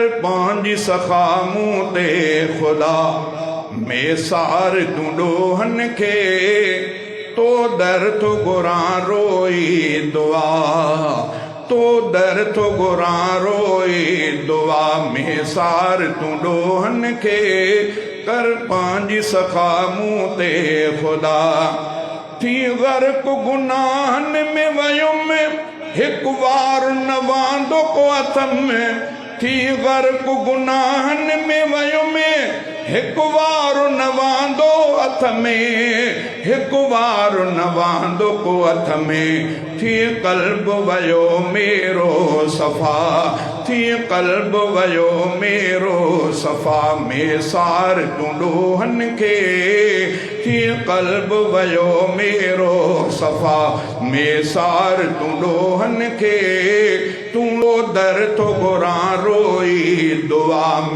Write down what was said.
कर पांजी सखा मूं ते खुदा में सार तूं ॾोहन खे तो दर तो घुरां रोई दुआ तो दर तो घुरां रोई दुआ में सार तूं ॾोहन खे कर पांजी सखा मूं ते खुदा थी गर्क गुनाहन में वयुम हिक वार न वांदो को हथ में थी गर्क गुनाहन में वयुम हिक वार न वांदो हथ में हिक वार न वांदो को हथ में थी कल्ब वयो मेरो सफ़ा थी कल्ब वयो मेरो सफ़ा में सार तूं ॾोहन खे थी कल्ब वयो मेरो सफ़ा में सार तूं ॾोहन खे तूं दर तो घुरां रोई दुआ में